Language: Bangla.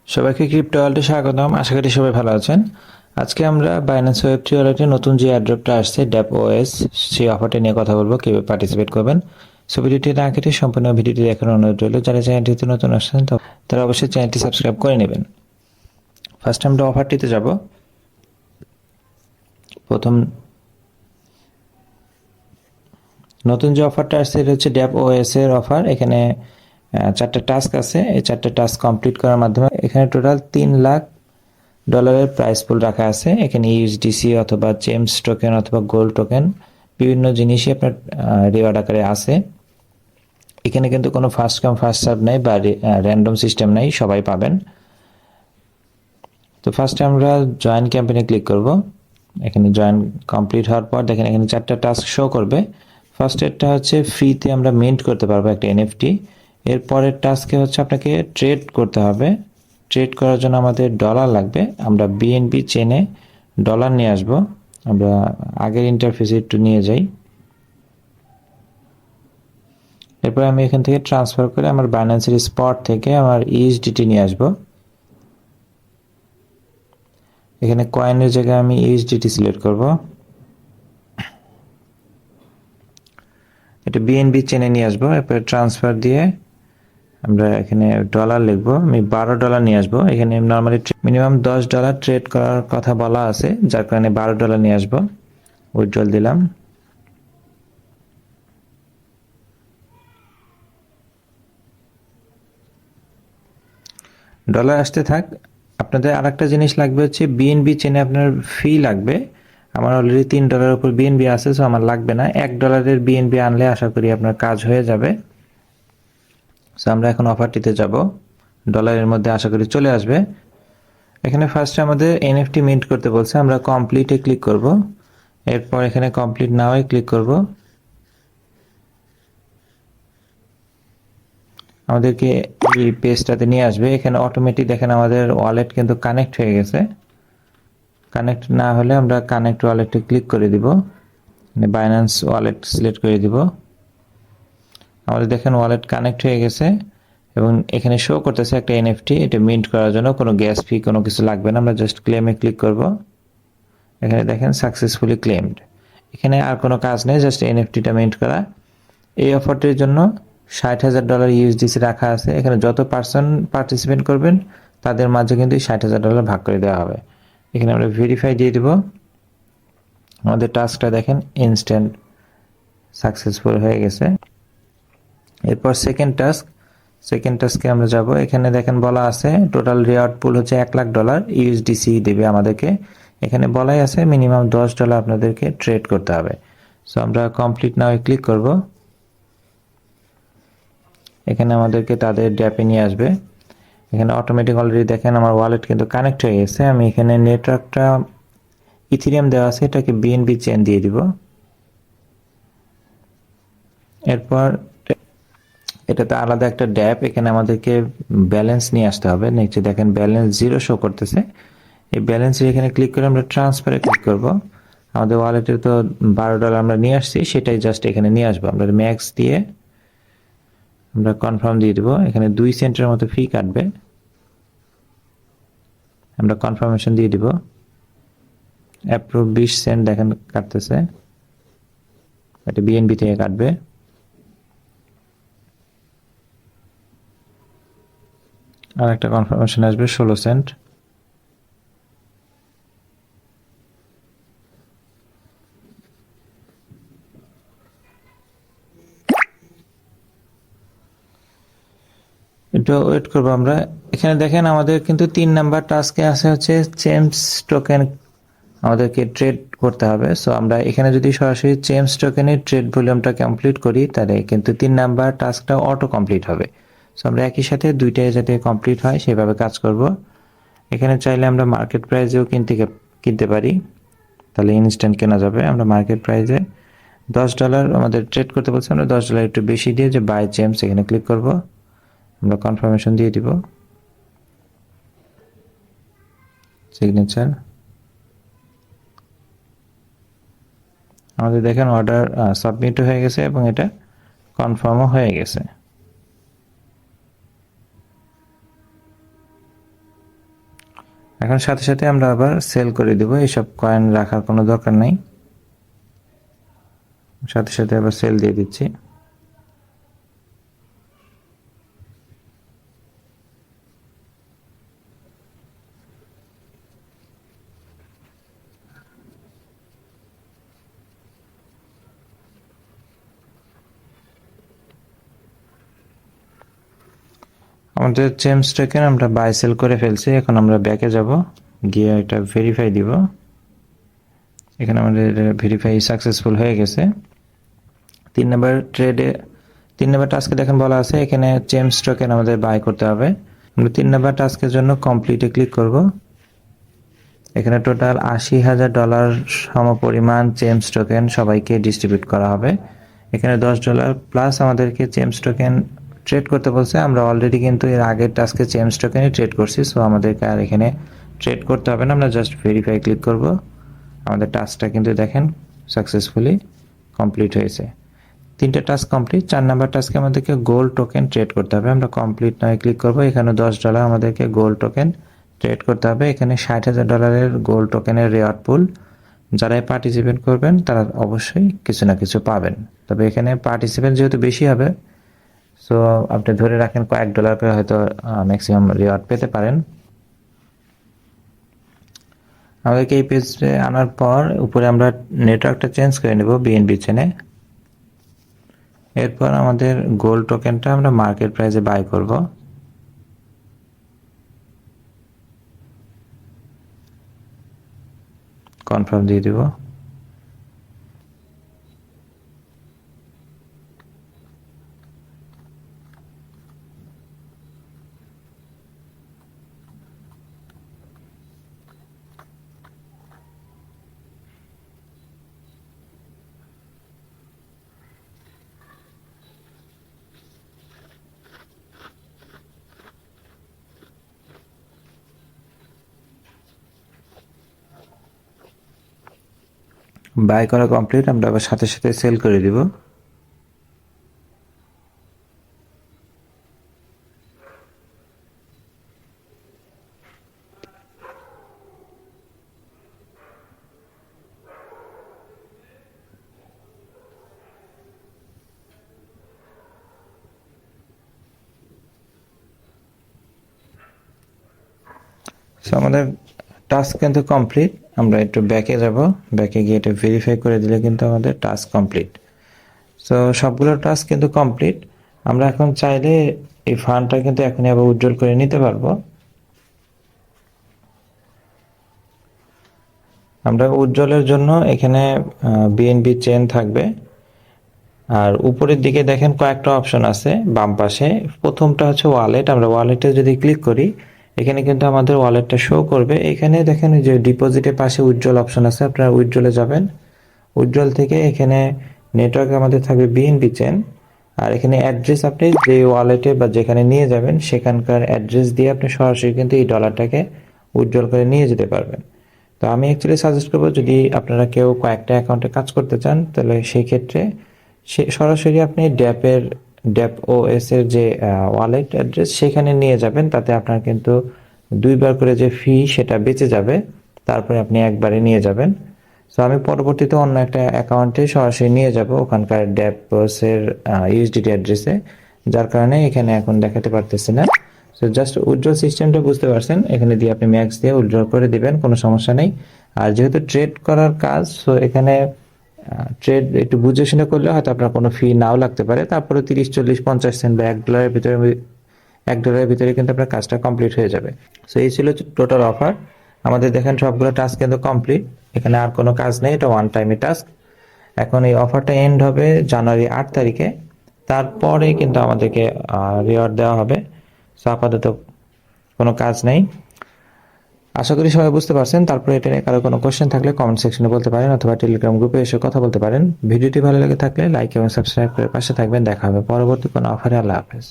সবাইকে ক্রিপ্টো ওয়ার্ল্ডে স্বাগতম। আশা করি সবাই ভালো আছেন। আজকে আমরা বাইন্যান্স ওয়েব3 ওয়ালেটে নতুন যে এয়ারড্রপটা আসছে ড্যাপ ওএস, সেই অফারটা নিয়ে কথা বলবো, কিভাবে পার্টিসিপেট করবেন। সো ভিডিওটি না কেটে সম্পূর্ণ ভিডিওটি দেখার অনুরোধ রইল। যারা চ্যানেলটিতে নতুন আসছেন তারা অবশ্যই চ্যানেলটি সাবস্ক্রাইব করে নেবেন। ফার্স্ট আমরা অফারটিতে যাব। প্রথম নতুন যে অফারটা আসছে এটা হচ্ছে ড্যাপ ওএস এর অফার। এখানে 4টা টাস্ক আছে। এই 4টা টাস্ক কমপ্লিট করার মাধ্যমে এখানে টোটাল $3 লাখ প্রাইস পুল রাখা আছে। এখানে ইউএসডিসি অথবা জেমস টোকেন অথবা গোল্ড টোকেন বিভিন্ন জিনিসই আপনার রিওয়ার্ড আকারে আছে। এখানে কিন্তু কোনো ফার্স্ট কাম ফার্স্ট সার্ভ নাই বা র্যান্ডম সিস্টেম নাই, সবাই পাবেন। তো ফার্স্টে আমরা জয়েন ক্যাম্পেইনে ক্লিক করব। এখানে জয়েন কমপ্লিট হওয়ার পর দেখেন এখানে 4টা টাস্ক শো করবে। ফার্স্ট এরটা হচ্ছে ফ্রিতে আমরা মিন্ট করতে পারবো একটা এনএফটি। এর পরের টাস্কে হচ্ছে আপনাকে ট্রেড করতে হবে। ট্রেড করার জন্য আমাদের ডলার লাগবে। আমরা বিএনবি চেনে ডলার নিয়ে আসব। আমরা আগের ইন্টারফেসে একটু নিয়ে যাই। এরপর আমি এখান থেকে ট্রান্সফার করে আমার বাইন্যান্সের স্পট থেকে আমার ইউএসডিটি নিয়ে আসব। এখানে কয়েনের জায়গায় আমি ইউএসডিটি সিলেক্ট করব। এটা বিএনবি চেনে নিয়ে আসবো। এরপর ট্রান্সফার দিয়ে আমরা এখানে ডলার লিখবো। আমি $12 নিয়ে আসবো। এখানে নর্মালি মিনিমাম $10 ট্রেড করার কথা বলা আছে, যার কারণে $12 নিয়ে আসবো। উইথড্রল দিলাম। ডলার আসতে থাক। আপনাদের আরেকটা জিনিস লাগবে হচ্ছে বিএনবি চেনে আপনার ফি লাগবে। আমার অলরেডি $3 উপর বিএনবি আছে, সো আমার লাগবে না। $1 বিএনবি আনলে আশা করি আপনার কাজ হয়ে যাবে। সো আমরা এখন অফারটিতে যাব। ডলারের মধ্যে আশা করি চলে আসবে। এখানে ফার্স্টে আমাদের এনএফটি মিন্ট করতে বলছে, আমরা কমপ্লিটে ক্লিক করব। এরপর এখানে কমপ্লিট নাওয়ে ক্লিক করব। আমাদেরকে এই পেজটাতে নিয়ে আসবে। এখানে অটোমেটিক দেখেন আমাদের ওয়ালেট কিন্তু কানেক্ট হয়ে গেছে। কানেক্ট না হলে আমরা কানেক্ট ওয়ালেটে ক্লিক করে দিব, মানে বাইন্যান্স ওয়ালেট সিলেক্ট করে দিব। আমাদের দেখেন ওয়ালেট কানেক্ট হয়ে গেছে এবং এখানে শো করতেছে একটা এনএফটি। এটা মিন্ট করার জন্য কোনো গ্যাস ফি কোনো কিছু লাগবে না। আমরা জাস্ট ক্লেমে ক্লিক করব। এখানে দেখেন সাকসেসফুলি ক্লেমড। এখানে আর কোনো কাজ নেই, জাস্ট এনএফটিটা মিন্ট করা। এই অফারটির জন্য $60,000 ইউএসডিসি রাখা আছে। এখানে যত পার্সন পার্টিসিপেট করবেন তাদের মাঝে কিন্তু $60,000 ভাগ করে দেওয়া হবে। এখানে আমরা ভেরিফাই দিয়ে দিব। আমাদের টাস্কটা দেখেন ইনস্ট্যান্ট সাকসেসফুল হয়ে গেছে। এরপর সেকেন্ড টাস্কে আমরা যাব। এখানে দেখেন বলা আছে টোটাল রিওয়ার্ড পুল হচ্ছে $1,00,000 ইউএসডিসি দেবে আমাদেরকে। এখানে বলাই আছে মিনিমাম $10 আপনাদেরকে ট্রেড করতে হবে। সো আমরা কমপ্লিট নাও ক্লিক করব। এখানে আমাদেরকে তাদের ড্যাপে নিয়ে আসবে। এখানে অটোমেটিক অলরেডি দেখেন আমার ওয়ালেট কিন্তু কানেক্ট হয়ে গেছে। আমি এখানে নেটওয়ার্কটা ইথিরিয়াম দেওয়া আছে, এটাকে বিএনবি চেন দিয়ে দিব। এরপর এটাতে আলাদা একটা ড্যাপ, এখানে আমাদেরকে ব্যালেন্স নিয়ে আসতে হবে। নিচে দেখেন ব্যালেন্স 0 শো করতেছে। এই ব্যালেন্সের এখানে ক্লিক করে আমরা ট্রান্সফারে ক্লিক করব। আমাদের ওয়ালেটে তো $12 আমরা নিয়ে আসছি, সেটাই জাস্ট এখানে নিয়ে আসবো। আমরা ম্যাক্স দিয়ে আমরা কনফার্ম দিয়ে দেবো। এখানে 2 সেন্টের মতো ফি কাটবে, আমরা কনফার্মেশন দিয়ে দিব। অ্যাপ্রুভ 20 সেন্ট দেখেন কাটতেছে, এটা বিএনবি থেকে কাটবে। আর একটা কনফার্মেশন আসবে 16 সেন্ট। একটু ওয়েট করবো আমরা। এখানে দেখেন আমাদের কিন্তু 3 নাম্বার টাস্কে আছে হচ্ছে জেমস টোকেন আমাদেরকে ট্রেড করতে হবে। সো আমরা এখানে যদি সরাসরি জেমস টোকেনের ট্রেড ভলিউমটা কমপ্লিট করি তাহলে কিন্তু 3 নাম্বার টাস্কটা অটো কমপ্লিট হবে। সো আমরা একই সাথে দুইটাই যাতে কমপ্লিট হয় সেভাবে কাজ করব। এখানে চাইলে আমরা মার্কেট প্রাইসেও কিনতে পারি, তাহলে ইনস্ট্যান্ট কেনা যাবে। আমরা মার্কেট প্রাইসে $10 আমাদের ট্রেড করতে বলছে, আমরা $10 একটু বেশি দিয়ে যে বাই জেমস এখানে ক্লিক করব। আমরা কনফার্মেশন দিয়ে দিব, সিগনেচার। আমাদের দেখেন অর্ডার সাবমিট হয়ে গেছে এবং এটা কনফার্মও হয়ে গেছে। এখন সাথে সাথে আমরা আবার সেল করে দিব, এইসব কয়েন রাখার কোনো দরকার নাই, সাথে সাথে আবার সেল দিয়ে দিচ্ছি। আমাদের চেমস টোকেন আমরা বাই সেল করে ফেলছি। এখন আমরা ব্যাকে যাব, গিয়ে এটা ভেরিফাই দিব। এখানে আমাদের ভেরিফাই সাকসেসফুল হয়ে গেছে। 3 নম্বর ট্রেডে 3 নম্বর টাস্কে দেখেন বলা আছে এখানে চেমস টোকেন আমাদের বাই করতে হবে। আমরা 3 নম্বর টাস্কের জন্য কমপ্লিটে ক্লিক করব। এখানে টোটাল $80,000 সমপরিমাণ চেমস টোকেন সবাইকে ডিস্ট্রিবিউট করা হবে। এখানে $10 প্লাস আমাদেরকে চেমস টোকেন ট্রেড করতে বলছে। আমরা অলরেডি কিন্তু এর আগের টাস্কে চেমস টোকেনই ট্রেড করছি, সো আমাদেরকে আর এখানে ট্রেড করতে হবে না। আমরা জাস্ট ভেরিফাই ক্লিক করব। আমাদের টাস্কটা কিন্তু দেখেন সাকসেসফুলি কমপ্লিট হয়েছে। 3টা টাস্ক কমপ্লিট। 4 নাম্বার টাস্কে আমাদেরকে গোল্ড টোকেন ট্রেড করতে হবে। আমরা কমপ্লিট নয় ক্লিক করব। এখানে $10 আমাদেরকে গোল্ড টোকেন ট্রেড করতে হবে। এখানে $60,000 গোল্ড টোকেনের রেওয়ার্ড পুল। যারাই পার্টিসিপেট করবেন তারা অবশ্যই কিছু না কিছু পাবেন। তবে এখানে পার্টিসিপেন্ট যেহেতু বেশি হবে, সো আপনি ধরে রাখেন কয়েক ডলার করে হয়তো ম্যাক্সিমাম রিওয়ার্ড পেতে পারেন। আমাদেরকে এই পেজে আনার পর উপরে আমরা নেটওয়ার্কটা চেঞ্জ করে নেব বিএনবি চেনে। এরপর আমাদের গোল্ড টোকেনটা আমরা মার্কেট প্রাইসে বাই করব। কনফার্ম দিয়ে দিব। বাই করা কমপ্লিট। আমরা আবার সাথে সাথে সেল করে দিব। সো আমাদের টাস্ক কিন্তু কমপ্লিট। আমরা একটু ব্যাকে যাব, ব্যাকে গিয়ে এটা ভেরিফাই করে দিলে কিন্তু আমাদের টাস্ক কমপ্লিট। সো সবগুলো টাস্ক কিন্তু কমপ্লিট। আমরা এখন চাইলে এই ফান্ডটা কিন্তু এখনই আবার উইথড্রল করে নিতে পারবো। আমরা উইথড্রলের জন্য এখানে বিএনবি চেন থাকবে, আর উপরের দিকে দেখেন কয়েকটা অপশন আছে বাম পাশে। প্রথমটা হচ্ছে ওয়ালেট। আমরা ওয়ালেটে যদি ক্লিক করি এখানে কিন্তু আমাদের ওয়ালেটটা শো করবে। এখানে দেখেন যে ডিপোজিটের পাশে উইথড্রল অপশন আছে, আপনারা উইথড্রলে যাবেন। উইথড্রল থেকে এখানে নেটওয়ার্ক আমাদের থাকবে বিএনবি চেন, আর এখানে অ্যাড্রেস আপনি যে ওয়ালেটে বা যেখানে নিয়ে যাবেন সেখানকার অ্যাড্রেস দিয়ে আপনি সরাসরি কিন্তু এই ডলারটাকে উইথড্রল করে নিয়ে যেতে পারবেন। তো আমি অ্যাকচুয়ালি সাজেস্ট করবো যদি আপনারা কেউ কয়েকটা অ্যাকাউন্টে কাজ করতে চান তাহলে সেই ক্ষেত্রে সরাসরি আপনি ড্যাপ ওএস এর যে ওয়ালেট অ্যাড্রেস সেখানে নিয়ে যাবেন। তাতে আপনার কিন্তু 2বার করে যে ফি সেটা বেঁচে যাবে, তারপরে আপনি একবারে নিয়ে যাবেন। সো আমি পরবর্তীতে অন্য একটা অ্যাকাউন্টে সরাসরি নিয়ে যাব ওখানকার ড্যাপ ওএস এর ইউএসডিটি অ্যাড্রেসে, যার কারণে এখানে এখন দেখাতে পারতেছি না। সো জাস্ট উইথড্রল সিস্টেমটা বুঝতে পারছেন, এখানে দিয়ে আপনি ম্যাক্স দিয়ে উইথড্রল করে দিবেন, কোনো সমস্যা নেই। আর যেহেতু ট্রেড করার কাজ, সো এখানে ট্রেড একটু বুঝে শুনে করলে হয়তো আপনার কোনো ফি নাও লাগতে পারে। তারপরে 30, 40, 50 সেন্ট বা $1 ভিতরে কিন্তু আপনার কাজটা কমপ্লিট হয়ে যাবে। সো এই ছিল টোটাল অফার। আমাদের দেখেন সবগুলো টাস্ক কিন্তু কমপ্লিট, এখানে আর কোনো কাজ নেই, এটা ওয়ান টাইমে টাস্ক। এখন এই অফারটা এন্ড হবে জানুয়ারি 8 তারিখে, তারপরে কিন্তু আমাদেরকে রিওয়ার্ড দেওয়া হবে। সো আপাতত কোনো কাজ নেই। আশা করি সবাই বুঝতে পারছেন। তারপরে এটা নিয়ে কারো কোনো কোশ্চেন থাকলে কমেন্ট সেকশনে বলতে পারেন, অথবা টেলিগ্রাম গ্রুপে এসে কথা বলতে পারেন। ভিডিওটি ভালো লেগে থাকলে লাইক এবং সাবস্ক্রাইব করে পাশে থাকবেন। দেখা হবে পরবর্তী কোনো অফারে। আল্লাহ হাফেজ।